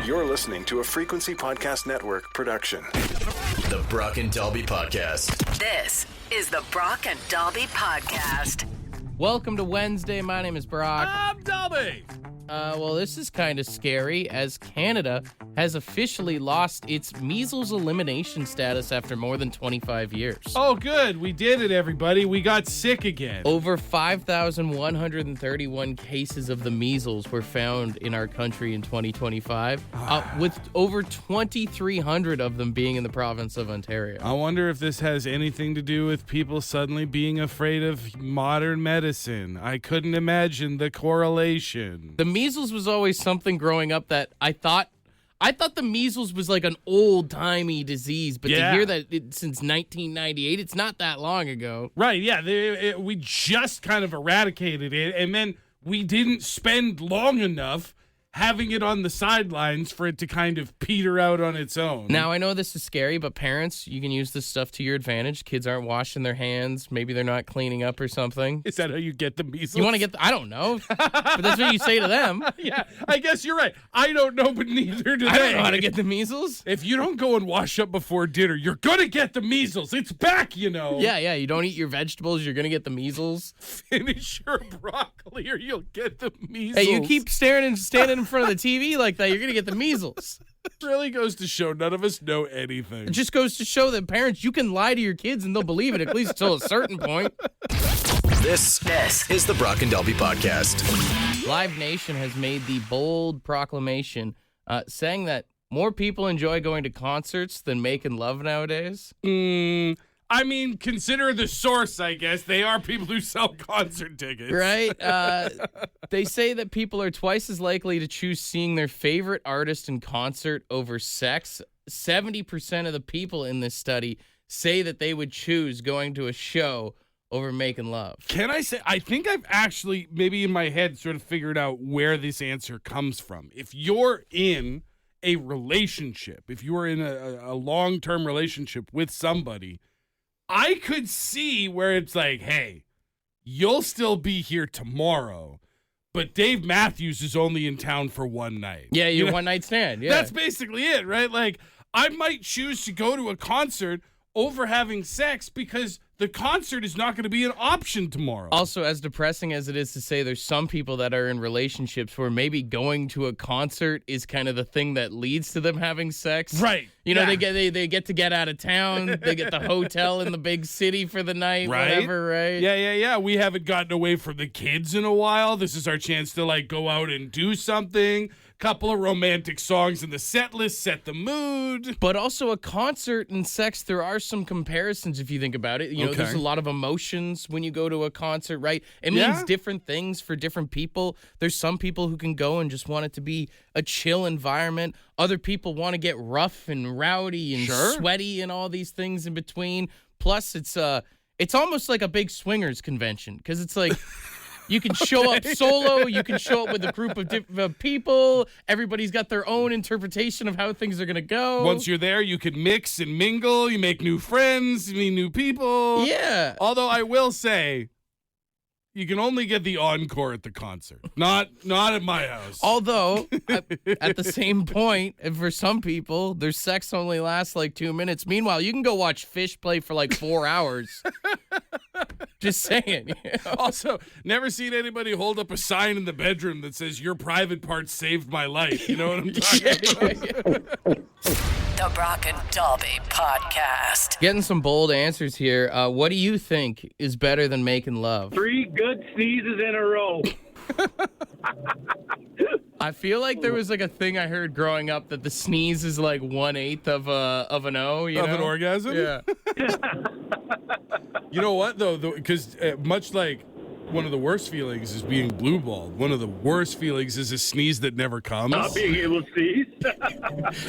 You're listening to a Frequency Podcast Network production. The Brock and Dalby Podcast. This is the Brock and Dalby Podcast. Welcome to Wednesday. My name is Brock. I'm Dalby. Well, this is kind of scary as Canada has officially lost its measles elimination status after more than 25 years. Oh, good. We did it, everybody. We got sick again. Over 5,131 cases of the measles were found in our country in 2025, with over 2,300 of them being in the province of Ontario. I wonder if this has anything to do with people suddenly being afraid of modern medicine. I couldn't imagine the correlation. The measles was always something growing up that I thought the measles was like an old-timey disease, but to hear that since 1998, it's not that long ago. Right, yeah. We just kind of eradicated it, and then we didn't spend long enough having it on the sidelines for it to kind of peter out on its own. Now, I know this is scary, but parents, you can use this stuff to your advantage. Kids aren't washing their hands. Maybe they're not cleaning up or something. Is that how you get the measles? You want to get I don't know. But that's what you say to them. Yeah, I guess you're right. I don't know, but neither do they. I don't know how to get the measles. If you don't go and wash up before dinner, you're going to get the measles. It's back, you know. Yeah. You don't eat your vegetables, you're going to get the measles. Finish your broccoli or you'll get the measles. Hey, you keep standing in front of the TV like that, you're going to get the measles. It really goes to show none of us know anything. It just goes to show that parents, you can lie to your kids and they'll believe it, at least until a certain point. This is the Brock and Dalby Podcast. Live Nation has made the bold proclamation saying that more people enjoy going to concerts than making love nowadays. I mean, consider the source, I guess. They are people who sell concert tickets. Right? They say that people are twice as likely to choose seeing their favorite artist in concert over sex. 70% of the people in this study say that they would choose going to a show over making love. Can I say, I think I've actually, maybe in my head, sort of figured out where this answer comes from. If you're in a relationship, if you are in a long-term relationship with somebody, I could see where it's like, hey, you'll still be here tomorrow, but Dave Matthews is only in town for one night. Yeah, your one-night stand. Yeah, that's basically it, right? Like, I might choose to go to a concert over having sex because the concert is not going to be an option tomorrow. Also, as depressing as it is to say, there's some people that are in relationships where maybe going to a concert is kind of the thing that leads to them having sex. Right. You know, they get to get out of town. They get the hotel in the big city for the night, right? Whatever, right? Yeah. We haven't gotten away from the kids in a while. This is our chance to, like, go out and do something. Couple of romantic songs in the set list, set the mood. But also a concert and sex, there are some comparisons if you think about it. You know, there's a lot of emotions when you go to a concert, right? It means different things for different people. There's some people who can go and just want it to be a chill environment. Other people want to get rough and rowdy and sweaty and all these things in between. Plus, it's almost like a big swingers convention because it's like... You can show up solo. You can show up with a group of people. Everybody's got their own interpretation of how things are going to go. Once you're there, you can mix and mingle. You make new friends. You meet new people. Yeah. Although I will say, you can only get the encore at the concert. Not at my house. Although, at the same point, for some people, their sex only lasts like 2 minutes. Meanwhile, you can go watch fish play for like 4 hours. Just saying. You know? Also, never seen anybody hold up a sign in the bedroom that says, "Your private part saved my life." You know what I'm talking about? The Brock and Dalby Podcast. Getting some bold answers here. What do you think is better than making love? 3 good sneezes in a row. I feel like there was like a thing I heard growing up that the sneeze is like 1/8 of an O, you know? Of an orgasm? Yeah. You know what, though? Because much like one of the worst feelings is being blue-balled, one of the worst feelings is a sneeze that never comes. Not being able to sneeze.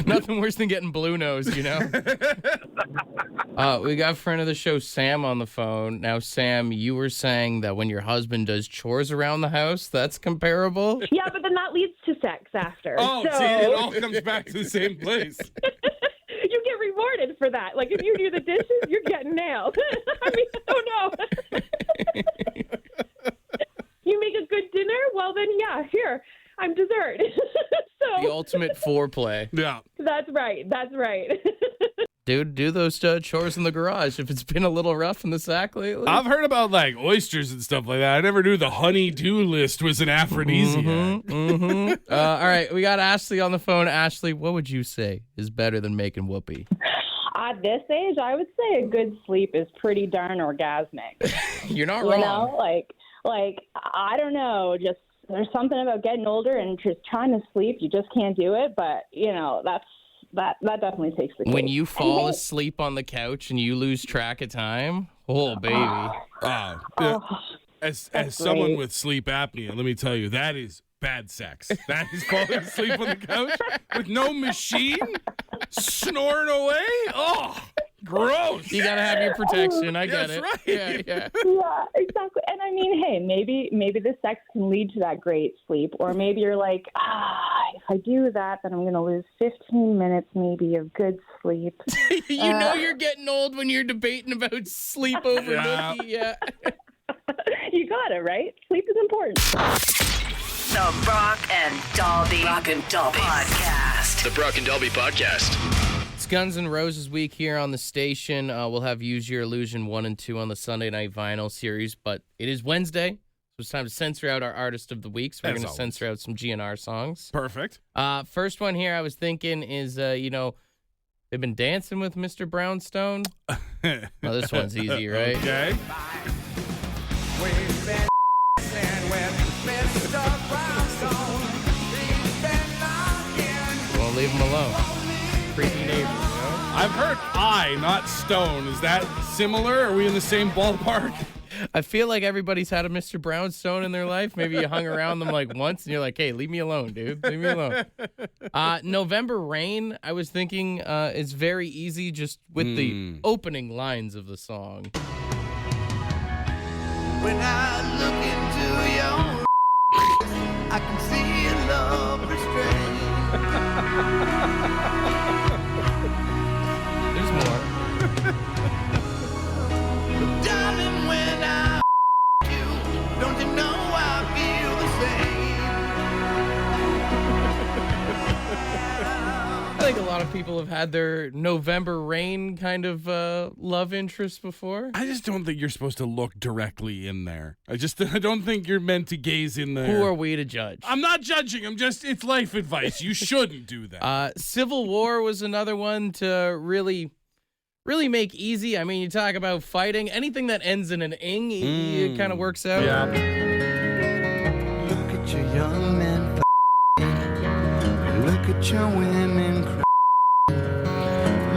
Nothing worse than getting blue nose, you know? We got a friend of the show, Sam, on the phone. Now, Sam, you were saying that when your husband does chores around the house, that's comparable? Yeah, but then that leads to sex after. Oh, so... see, it all comes back to the same place. You get rewarded for that. Like, if you do the dishes, you're getting nailed. I mean, oh no. You make a good dinner? Well, then, yeah, here, I'm dessert. So The ultimate foreplay. Yeah. That's right. That's right. Dude, do those chores in the garage if it's been a little rough in the sack lately. I've heard about like oysters and stuff like that. I never knew the honey-do list was an aphrodisiac. All right, we got Ashley on the phone. Ashley, what would you say is better than making whoopee? At this age, I would say a good sleep is pretty darn orgasmic. You're not You wrong. know, like I don't know, just there's something about getting older and just trying to sleep. You just can't do it, but you know that definitely takes the cake. When you fall asleep on the couch and you lose track of time, oh baby. As someone with sleep apnea, let me tell you, that is bad sex. That is falling asleep on the couch with no machine, snoring away. Oh, gross. You gotta have your protection. I get it. Right. Yeah. Yeah, exactly. And I mean, hey, maybe the sex can lead to that great sleep, or maybe you're like, if I do that, then I'm going to lose 15 minutes maybe of good sleep. You know you're getting old when you're debating about sleep over whoopee. Yeah. You got it, right? Sleep is important. The Brock and Dalby Podcast. The Brock and Dalby Podcast. It's Guns N' Roses week here on the station. We'll have Use Your Illusion 1 and 2 on the Sunday Night Vinyl series, but it is Wednesday, so it's time to censor out our Artist of the Week. So we're going to censor out some GNR songs. Perfect. First one here I was thinking is, they've been dancing with Mr. Brownstone. Well, this one's easy, right? Okay. Won't leave him alone. Creepy neighbor, you know? I've heard I, not Stone. Is that similar? Are we in the same ballpark? I feel like everybody's had a Mr. Brownstone in their life. Maybe you hung around them like once and you're like, hey, leave me alone, dude. Leave me alone. November Rain, I was thinking, is very easy just with the opening lines of the song. When I look into your I can see a love restrained. There's more. Darling, when I you, don't you know I feel the same? I think a lot of people have had their November Rain kind of love interest before. I just don't think you're supposed to look directly in there. I don't think you're meant to gaze in there. Who are we to judge? I'm not judging. It's life advice. You shouldn't do that. Civil War was another one to really make easy. I mean, you talk about fighting. Anything that ends in an ing, it kind of works out. Yeah. Look at your young men look at your women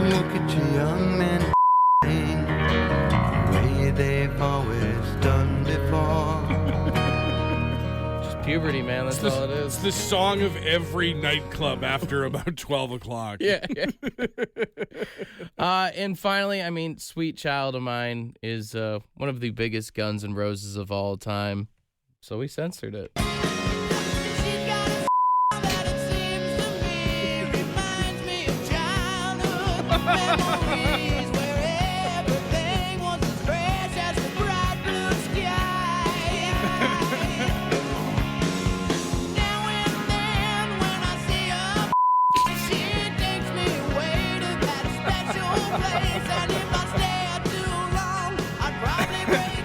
look at your young men the way they've always done before. Just puberty, man. That's all it It's is. the song of every nightclub after about 12 o'clock. Yeah. And finally, I mean, Sweet Child of Mine is one of the biggest Guns N' Roses of all time. So we censored it.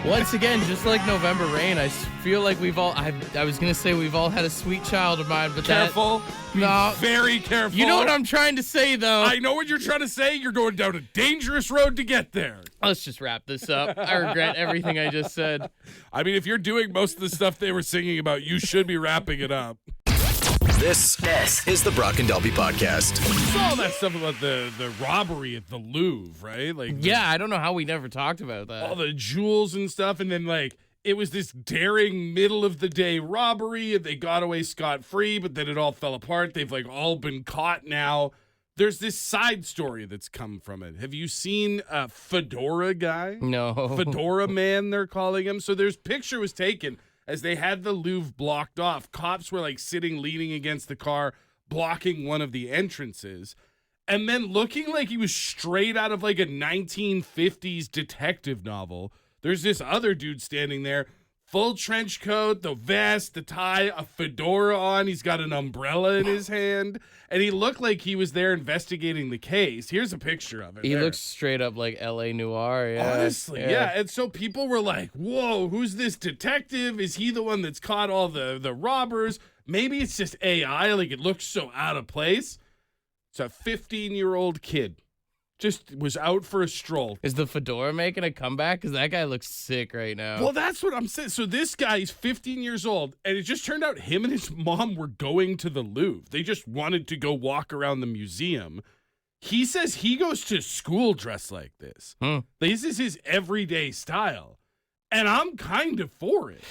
Once again, just like November Rain, I feel like we've all, I was going to say we've all had a Sweet Child of Mine, but Careful. No. Very careful. You know what I'm trying to say, though? I know what you're trying to say. You're going down a dangerous road to get there. Let's just wrap this up. I regret everything I just said. I mean, if you're doing most of the stuff they were singing about, you should be wrapping it up. This is the Brock and Dalby Podcast. You saw all that stuff about the robbery at the Louvre, right? Like, Yeah, I don't know how we never talked about that. all the jewels and stuff, and then like it was this daring middle of the day robbery, and they got away scot-free, but then it all fell apart. They've like all been caught now. There's this side story that's come from it. Have you seen Fedora guy? No. Fedora man, they're calling him. So there's picture was taken as they had the Louvre blocked off. Cops were like sitting, leaning against the car, blocking one of the entrances. And then looking like he was straight out of like a 1950s detective novel, there's this other dude standing there, Full trench coat, the vest, the tie, a fedora on. He's got an umbrella in his hand. And he looked like he was there investigating the case. Here's a picture of it. He looks straight up like L.A. Noire. Yeah. Honestly, yeah. And so people were like, whoa, who's this detective? Is he the one that's caught all the robbers? Maybe it's just AI. Like, it looks so out of place. It's a 15-year-old kid. Just was out for a stroll. Is the fedora making a comeback? Because that guy looks sick right now. Well, that's what I'm saying. So this guy is 15 years old, and it just turned out him and his mom were going to the Louvre. They just wanted to go walk around the museum. He says he goes to school dressed like this. This is his everyday style, and I'm kind of for it.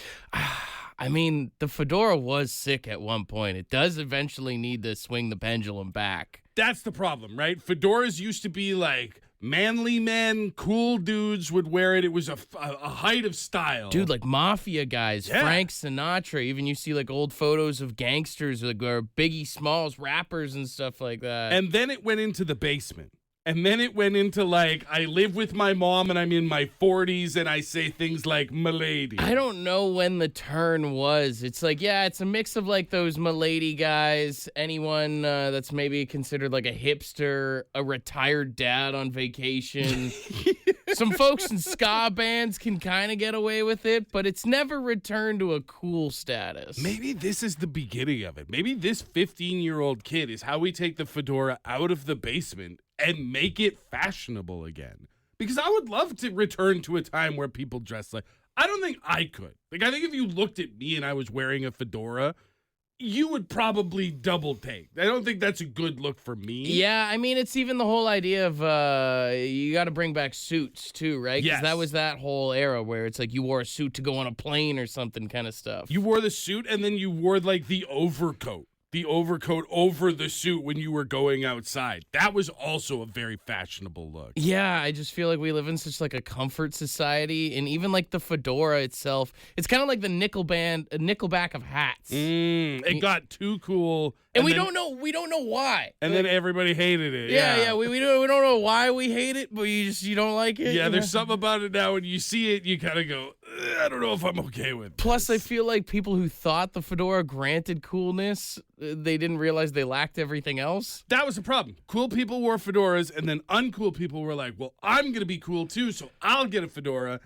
I mean, the fedora was sick at one point. It does eventually need to swing the pendulum back. That's the problem, right? Fedoras used to be like manly men, cool dudes would wear it. It was a height of style. Dude, like mafia guys, Frank Sinatra. Even you see like old photos of gangsters or Biggie Smalls, rappers and stuff like that. And then it went into the basement. And then it went into like, I live with my mom and I'm in my 40s and I say things like "milady." I don't know when the turn was. It's like, yeah, it's a mix of like those milady guys, anyone that's maybe considered like a hipster, a retired dad on vacation. Some folks in ska bands can kind of get away with it, but it's never returned to a cool status. Maybe this is the beginning of it. Maybe this 15-year-old kid is how we take the fedora out of the basement and make it fashionable again. Because I would love to return to a time where people dress like... I don't think I could. Like, I think if you looked at me and I was wearing a fedora, you would probably double take. I don't think that's a good look for me. Yeah, I mean, it's even the whole idea of you got to bring back suits, too, right? Because that was that whole era where it's like you wore a suit to go on a plane or something kind of stuff. You wore the suit and then you wore, like, the overcoat. The overcoat over the suit when you were going outside. That was also a very fashionable look. Yeah, I just feel like we live in such like a comfort society, and even like the fedora itself, it's kind of like the Nickelback of hats. It got too cool. And we don't know why. And then everybody hated it. Yeah, we don't know why we hate it, but you don't like it. Yeah, there's something about it now when you see it, you kind of go, I don't know if I'm okay with it. Plus, I feel like people who thought the fedora granted coolness, they didn't realize they lacked everything else. That was the problem. Cool people wore fedoras, and then uncool people were like, well, I'm going to be cool too, so I'll get a fedora.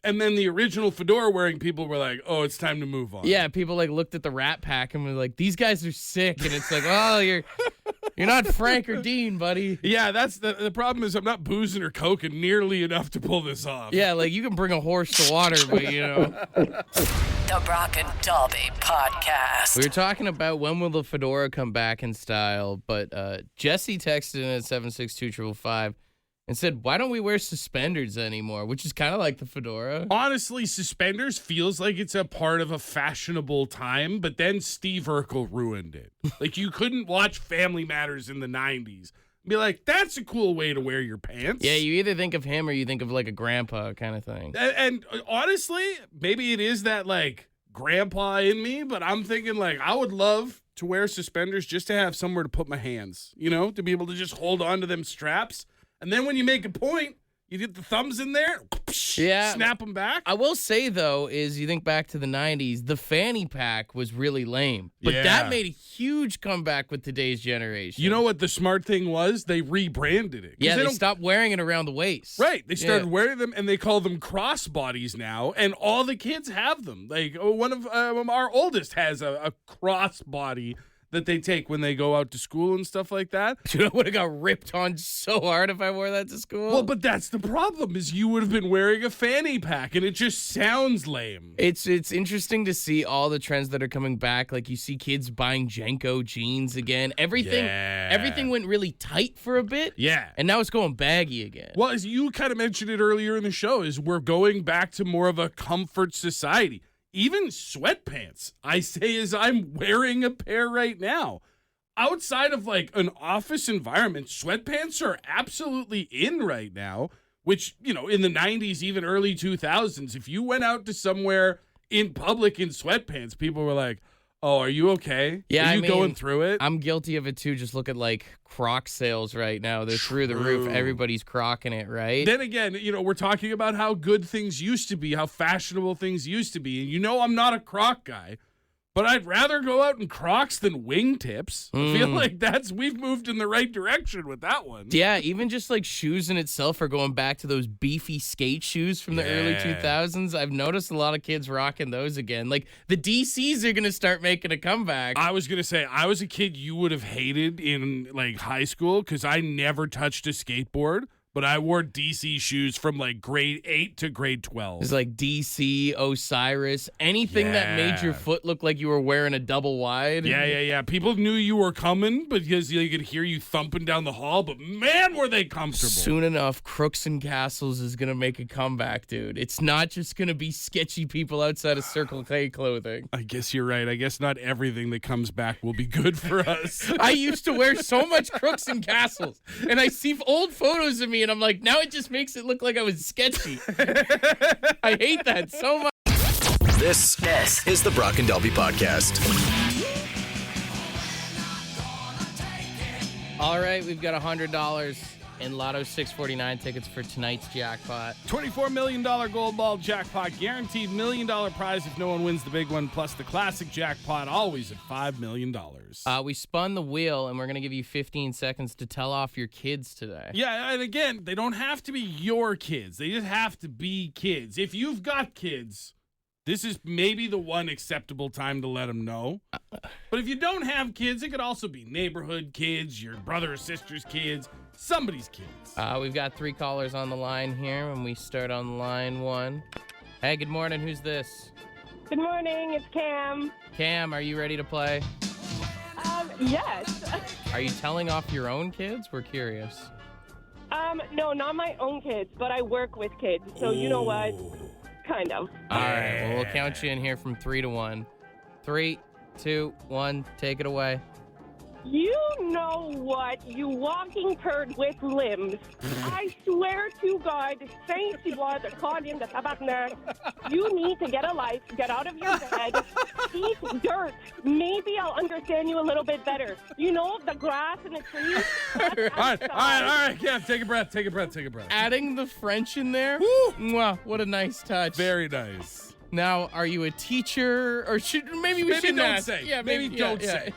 And then the original fedora wearing people were like, oh, it's time to move on. Yeah, people like looked at the Rat Pack and were like, these guys are sick. And it's like, oh, you're not Frank or Dean, buddy. Yeah, that's the problem is I'm not boozing or coking nearly enough to pull this off. Yeah, like you can bring a horse to water, but you know. The Brock and Dalby Podcast. We were talking about when will the fedora come back in style, but Jesse texted in at 762-555 and said, why don't we wear suspenders anymore? Which is kind of like the fedora. Honestly, suspenders feels like it's a part of a fashionable time, but then Steve Urkel ruined it. Like, you couldn't watch Family Matters in the 90s. Be like, that's a cool way to wear your pants. Yeah, you either think of him or you think of like a grandpa kind of thing. And honestly, maybe it is that like grandpa in me, but I'm thinking like I would love to wear suspenders just to have somewhere to put my hands, you know, to be able to just hold on to them straps. And then when you make a point, you get the thumbs in there, snap them back. I will say, though, is you think back to the 90s, the fanny pack was really lame. But that made a huge comeback with today's generation. You know what the smart thing was? They rebranded it. Yeah, they stopped wearing it around the waist. Right. They started wearing them, and they call them crossbodies now, and all the kids have them. Like, one of our oldest has a crossbody that they take when they go out to school and stuff like that. Dude, I would have got ripped on so hard if I wore that to school. Well, but that's the problem, is you would have been wearing a fanny pack, and it just sounds lame. It's interesting to see all the trends that are coming back. Like, you see kids buying Jenko jeans again. Everything went really tight for a bit. Yeah. And now it's going baggy again. Well, as you kind of mentioned it earlier in the show, is we're going back to more of a comfort society. Even sweatpants, I say, as I'm wearing a pair right now. Outside of like an office environment, sweatpants are absolutely in right now, which, you know, in the 90s, even early 2000s, if you went out to somewhere in public in sweatpants, people were like, Oh, are you okay? Yeah, Are you going through it? I'm guilty of it too. Just look at like Croc sales right now. They're through the roof. Everybody's crocking it, right? Then again, we're talking about how good things used to be, how fashionable things used to be. And I'm not a Croc guy, but I'd rather go out in Crocs than wingtips. I feel like we've moved in the right direction with that one. Yeah, even just like shoes in itself are going back to those beefy skate shoes from the early 2000s. I've noticed a lot of kids rocking those again. Like the DCs are going to start making a comeback. I was going to say, I was a kid you would have hated in like high school because I never touched a skateboard. But I wore DC shoes from like grade 8 to grade 12. It's like DC, Osiris, anything that made your foot look like you were wearing a double wide. Yeah. People knew you were coming because they could hear you thumping down the hall, but man, were they comfortable. Soon enough, Crooks and Castles is going to make a comeback, dude. It's not just going to be sketchy people outside of Circle K clothing. I guess you're right. I guess not everything that comes back will be good for us. I used to wear so much Crooks and Castles, and I see old photos of me, and I'm like, now it just makes it look like I was sketchy. I hate that so much. This is the Brock and Dalby Podcast. All right, we've got $100 in Lotto 649 tickets for tonight's jackpot. $24 million gold ball jackpot, guaranteed $1 million prize if no one wins the big one, plus the classic jackpot, always at $5 million. We spun the wheel, and we're going to give you 15 seconds to tell off your kids today. Yeah, and again, they don't have to be your kids. They just have to be kids. If you've got kids, this is maybe the one acceptable time to let them know. But if you don't have kids, it could also be neighborhood kids, your brother or sister's kids, somebody's kids. We've got 3 callers on the line here, and we start on line 1. Hey, good morning. Who's this? Good morning. It's Cam. Cam, are you ready to play? Yes. Are you telling off your own kids? We're curious. No, not my own kids, but I work with kids, so you know what? Kind of. All right, well, we'll count you in here from 3 to 1. 3, 2, 1, take it away. You know what, you walking turd with limbs. I swear to God, Saint-Cyboire, the Colin, the Tabarnak, you need to get a life, get out of your bed, eat dirt. Maybe I'll understand you a little bit better. You know, the grass and the trees. All right. Yeah, take a breath. Adding the French in there? Woo! Mwah, what a nice touch. Very nice. Now, are you a teacher, or maybe don't ask. say. Yeah, maybe don't say.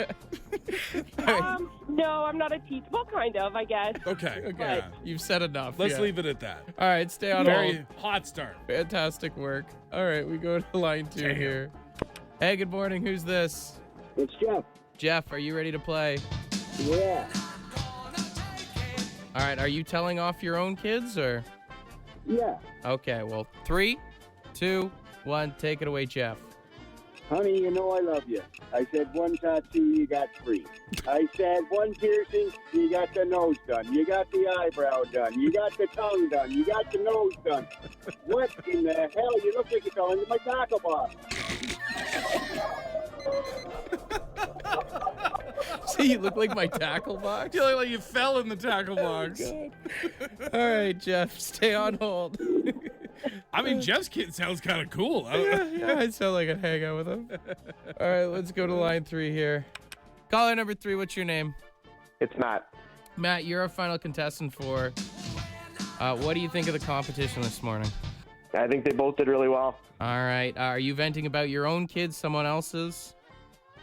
No, I'm not a teacher. Well, kind of, I guess. Okay. Yeah. You've said enough. Let's leave it at that. All right, stay on Very hold. hot start. Fantastic work. All right, we go to line 2 here. Hey, good morning. Who's this? It's Jeff. Jeff, are you ready to play? Yeah. All right, are you telling off your own kids, or? Yeah. Okay, well, 3, 2, 1, take it away, Jeff. Honey, you know I love you. I said 1 tattoo, you got 3. I said 1 piercing, you got the nose done. You got the eyebrow done. You got the tongue done. You got the nose done. What in the hell? You look like you're going to my tackle box. See, you look like my tackle box. You look like you fell in the tackle box. All right, Jeff, stay on hold. I mean, Jeff's kid sounds kind of cool. Yeah, I'd sound like I'd hang out with him. All right, let's go to line 3 here. Caller number 3, what's your name? It's Matt. Matt, you're our final contestant for. What do you think of the competition this morning? I think they both did really well. All right, are you venting about your own kids, someone else's?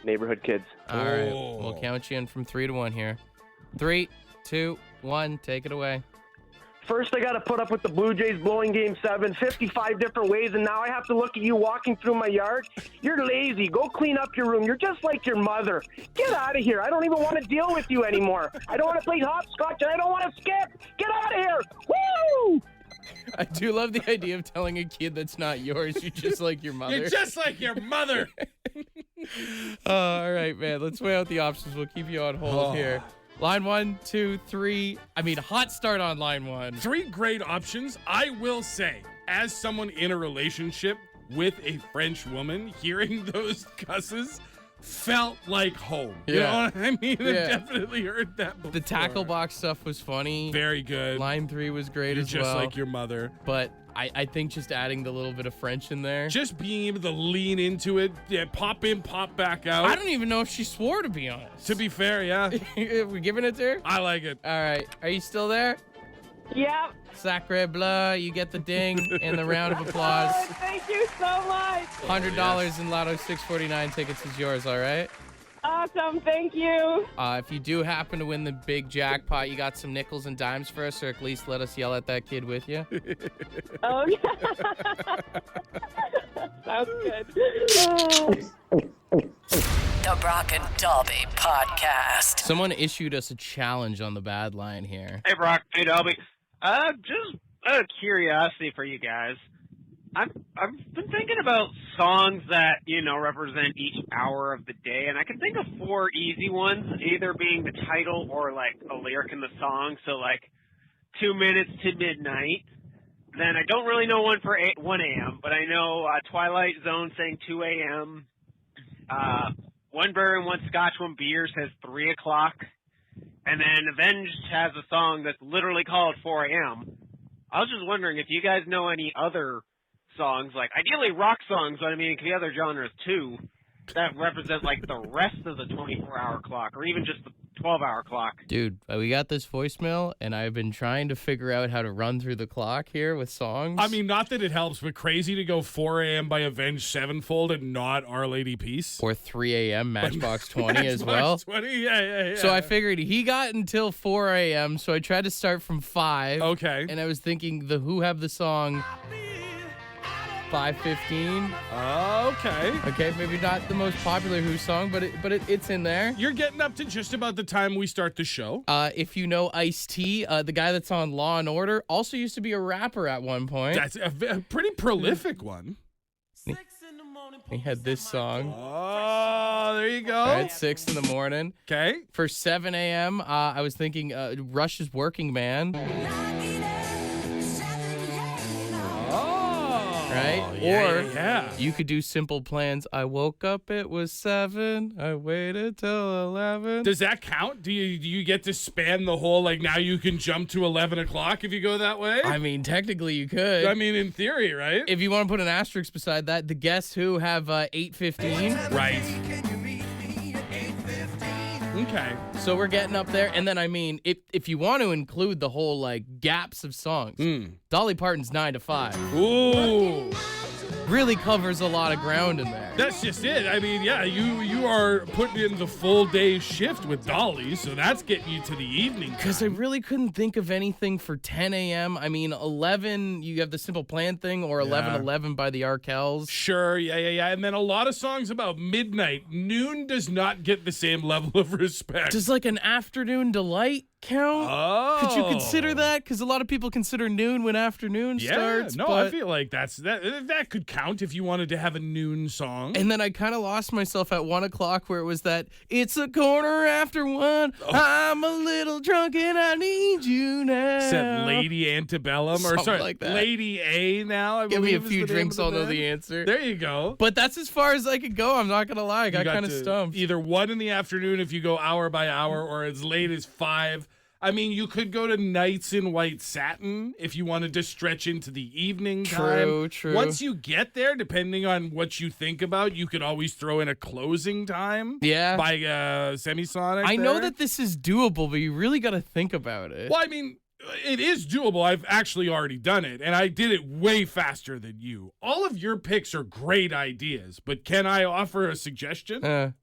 Neighborhood kids. All right, we'll count you in from 3 to 1 here. 3, 2, 1, take it away. First, I got to put up with the Blue Jays blowing Game 7 55 different ways, and now I have to look at you walking through my yard. You're lazy. Go clean up your room. You're just like your mother. Get out of here. I don't even want to deal with you anymore. I don't want to play hopscotch, and I don't want to skip. Get out of here. Woo! I do love the idea of telling a kid that's not yours. You're just like your mother. You're just like your mother. All right, man. Let's weigh out the options. We'll keep you on hold here. Line 1, 2, 3. Hot start on line 1. 3 great options. I will say, as someone in a relationship with a French woman, hearing those cusses, felt like home. You know what I mean? I've definitely heard that before. The tackle box stuff was funny. Very good. Line 3 was great as well. Just like your mother. But I think just adding the little bit of French in there. Just being able to lean into it, pop in, pop back out. I don't even know if she swore, to be honest. To be fair, yeah. We're giving it to her? I like it. All right. Are you still there? Yep. Sacre bleu, you get the ding and the round of applause. Oh, thank you so much. $100 in Lotto 649 tickets is yours, all right? Awesome. Thank you. If you do happen to win the big jackpot, you got some nickels and dimes for us, or at least let us yell at that kid with you. Oh, yeah. Sounds good. The Brock and Dalby Podcast. Someone issued us a challenge on the bad line here. Hey, Brock. Hey, Dalby. Just out of curiosity for you guys, I've been thinking about songs that, represent each hour of the day, and I can think of 4 easy ones, either being the title or, a lyric in the song. So, 2 minutes to midnight. Then I don't really know one for 1 a.m., but I know Twilight Zone saying 2 a.m., One Burr and One Scotch, One Beer says 3 o'clock. And then Avenged has a song that's literally called 4 a.m. I was just wondering if you guys know any other songs, ideally rock songs, but I mean, it could be other genres too, that represent the rest of the 24-hour clock, or even just the 12-hour clock. Dude, we got this voicemail, and I've been trying to figure out how to run through the clock here with songs. I mean, not that it helps, but crazy to go 4 a.m. by Avenged Sevenfold and not Our Lady Peace. Or 3 a.m. Matchbox 20 as well. Matchbox 20, yeah. So I figured he got until 4 a.m., so I tried to start from 5. Okay. And I was thinking the Who have the song 5:15. Okay, maybe not the most popular Who song, but it's in there. You're getting up to just about the time we start the show. If you know Ice-T, the guy that's on Law and Order, also used to be a rapper at one point. That's a pretty prolific one. He had this song. Oh, there you go. At 6 in the morning. Okay. For 7 a.m., I was thinking Rush's Working Man. Right? Yeah. You could do Simple Plans. I woke up, it was 7. I waited till 11. Does that count? Do you get to span the whole, now you can jump to 11 o'clock if you go that way? I mean, technically you could. I mean, in theory, right? If you want to put an asterisk beside that, the Guess Who have 8:15. Right. Okay. So we're getting up there. And then, I mean, if you want to include the whole, gaps of songs, Dolly Parton's 9 to 5. Ooh. Really covers a lot of ground in there. That's just it. I mean, yeah, you are putting in the full day shift with Dolly, so that's getting you to the evening. Because I really couldn't think of anything for 10 a.m. I mean, 11, you have the Simple Plan thing, or 11:11 by the Arkells. Sure, yeah. And then a lot of songs about midnight. Noon does not get the same level of respect. Does an Afternoon Delight count? Oh. Could you consider that? Because a lot of people consider noon when afternoon starts. No, I feel like that could count if you wanted to have a noon song. And then I kind of lost myself at 1 o'clock where it was that it's a quarter after 1. I'm a little drunk and I need you now. Said Lady Antebellum, something or sorry, like that. Lady A now. Give me a few drinks, I'll know the answer. There you go. But that's as far as I could go. I'm not gonna lie, I got kind of stumped. Either 1 in the afternoon if you go hour by hour, or as late as 5. I mean, you could go to Nights in White Satin if you wanted to stretch into the evening time. True. Once you get there, depending on what you think about, you could always throw in a closing time. Yeah. By Semisonic. I know that this is doable, but you really got to think about it. Well, I mean, it is doable. I've actually already done it, and I did it way faster than you. All of your picks are great ideas, but can I offer a suggestion?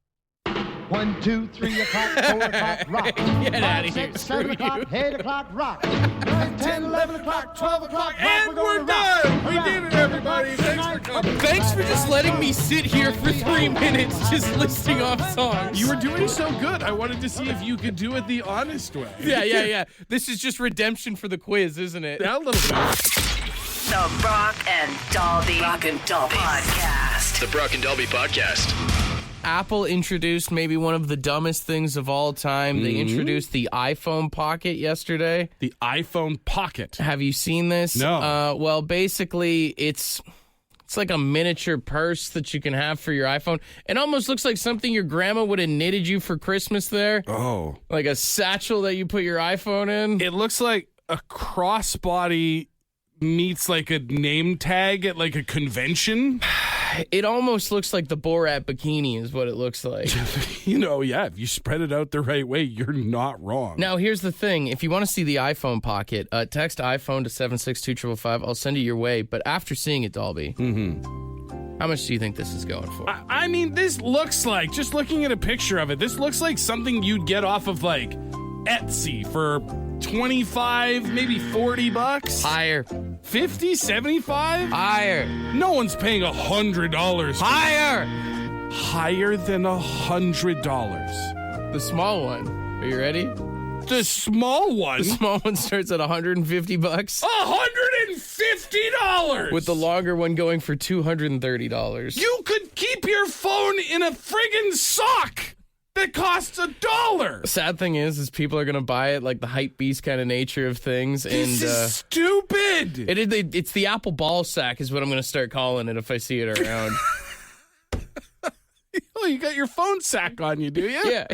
1, 2, 3 o'clock, 4 o'clock, rock. Get out of here. 6, 7 o'clock, 8 o'clock, rock. 9, 10, 11 o'clock, 12 o'clock, rock. And we're done. We did it, everybody. Thanks for coming. Thanks for just letting me sit here for 3 minutes just listing off songs. You were doing so good. I wanted to see if you could do it the honest way. Yeah. This is just redemption for the quiz, isn't it? Yeah, a little bit. The Brock and Dalby Podcast. The Brock and Dalby Podcast. Apple introduced maybe one of the dumbest things of all time. They introduced the iPhone Pocket yesterday. The iPhone Pocket. Have you seen this? No. Well, basically, it's It's like a miniature purse that you can have for your iPhone. It almost looks like something your grandma would have knitted you for Christmas there. Oh. Like a satchel that you put your iPhone in. It looks like a crossbody meets like a name tag at like a convention. It almost looks like the Borat bikini is what it looks like. If you spread it out the right way, you're not wrong. Now, here's the thing. If you want to see the iPhone pocket, text iPhone to 762-555. I'll send it your way. But after seeing it, Dalby, how much do you think this is going for? I mean, this looks like, just looking at a picture of it, this looks like something you'd get off of like Etsy for 25, maybe $40. Higher. 50, 75? Higher. No one's paying $100. Higher. Higher than $100. The small one. Are you ready? The small one? The small one starts at $150. $150! With the longer one going for $230. You could keep your phone in a friggin' sock that costs $1. Sad thing is people are going to buy it like the hype beast kind of nature of things. This is stupid. It's the Apple ball sack is what I'm going to start calling it if I see it around. Oh, you got your phone sack on you, do you? Yeah.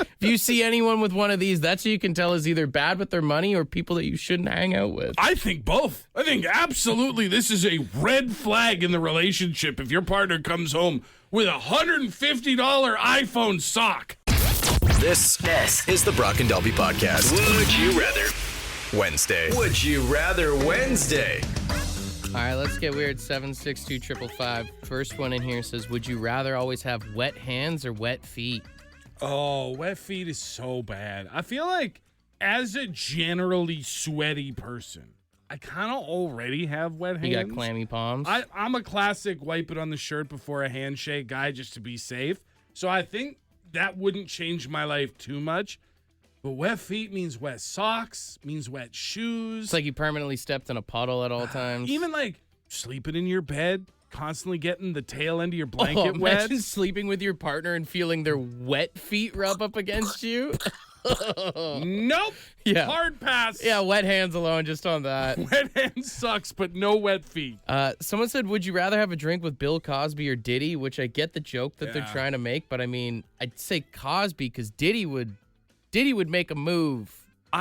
If you see anyone with one of these, that's who you can tell is either bad with their money or people that you shouldn't hang out with. I think both. I think absolutely this is a red flag in the relationship if your partner comes home with a $150 iPhone sock. This is the Brock and Dalby Podcast. Would you rather? Wednesday. Would you rather Wednesday? All right, let's get weird. 762-555. First one in here says, would you rather always have wet hands or wet feet? Oh, wet feet is so bad. I feel like as a generally sweaty person, I kind of already have wet hands. You got clammy palms? I'm a classic wipe it on the shirt before a handshake guy just to be safe. So I think that wouldn't change my life too much. But wet feet means wet socks, means wet shoes. It's like you permanently stepped in a puddle at all times. Even like sleeping in your bed, constantly getting the tail end of your blanket wet. Imagine sleeping with your partner and feeling their wet feet rub up against you. Nope. Yeah. Hard pass. Yeah, wet hands alone just on that. Wet hands sucks, but no wet feet. Someone said, would you rather have a drink with Bill Cosby or Diddy? Which I get the joke that they're trying to make, but I mean, I'd say Cosby because Diddy would make a move.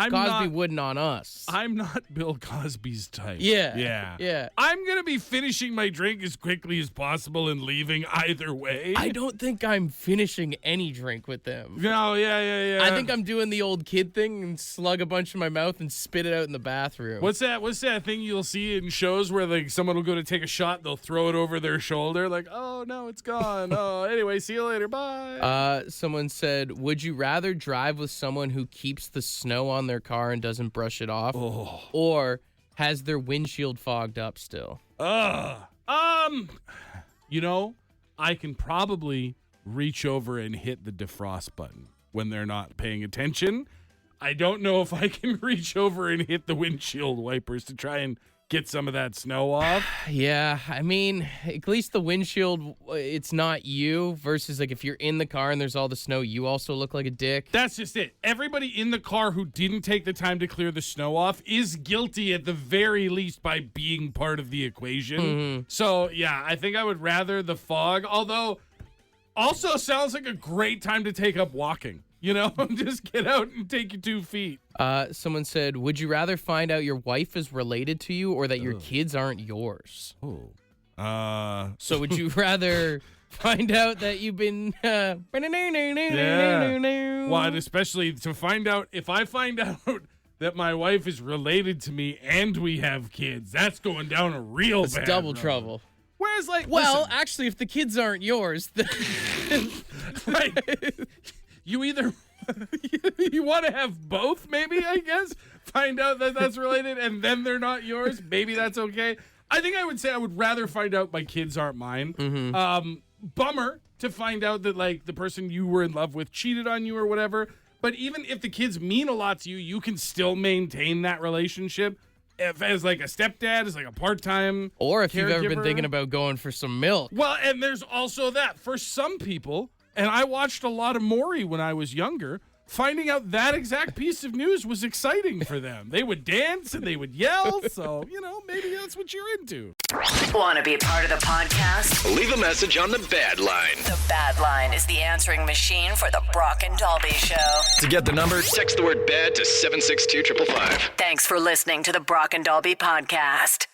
Cosby wouldn't on us. I'm not Bill Cosby's type. Yeah. I'm going to be finishing my drink as quickly as possible and leaving either way. I don't think I'm finishing any drink with them. No, yeah. I think I'm doing the old kid thing and slug a bunch in my mouth and spit it out in the bathroom. What's that thing you'll see in shows where like someone will go to take a shot, they'll throw it over their shoulder like, oh, no, it's gone. Oh, anyway, see you later. Bye. Someone said, would you rather drive with someone who keeps the snow on their car and doesn't brush it off, or has their windshield fogged up still? I can probably reach over and hit the defrost button when they're not paying attention. I don't know if I can reach over and hit the windshield wipers to try and get some of that snow off. Yeah, I mean, at least the windshield, it's not you, versus like if you're in the car and there's all the snow, you also look like a dick. That's just it. Everybody in the car who didn't take the time to clear the snow off is guilty at the very least by being part of the equation. Mm-hmm. So, yeah, I think I would rather the fog, although also sounds like a great time to take up walking. You know, just get out and take your 2 feet. Someone said, would you rather find out your wife is related to you or that your kids aren't yours? So would you rather find out that you've been... Yeah. Well, and especially to find out, if I find out that my wife is related to me and we have kids, that's going down a real bad double road. Trouble. Whereas, like, well, actually, if the kids aren't yours... Right. You either you want to have both, maybe, I guess. Find out that that's related, and then they're not yours. Maybe that's okay. I think I would say I would rather find out my kids aren't mine. Mm-hmm. Bummer to find out that, like, the person you were in love with cheated on you or whatever. But even if the kids mean a lot to you, you can still maintain that relationship as, like, a stepdad, as, like, a part-time Or if you've ever been caregiver. thinking about going for some milk. Well, and there's also that. For some people... And I watched a lot of Maury when I was younger. finding out that exact piece of news was exciting for them. They would dance and they would yell. So, maybe that's what you're into. Want to be a part of the podcast? Leave a message on the Bad Line. The Bad Line is the answering machine for the Brock and Dalby Show. To get the number, text the word BAD to 762-555. Thanks for listening to the Brock and Dalby podcast.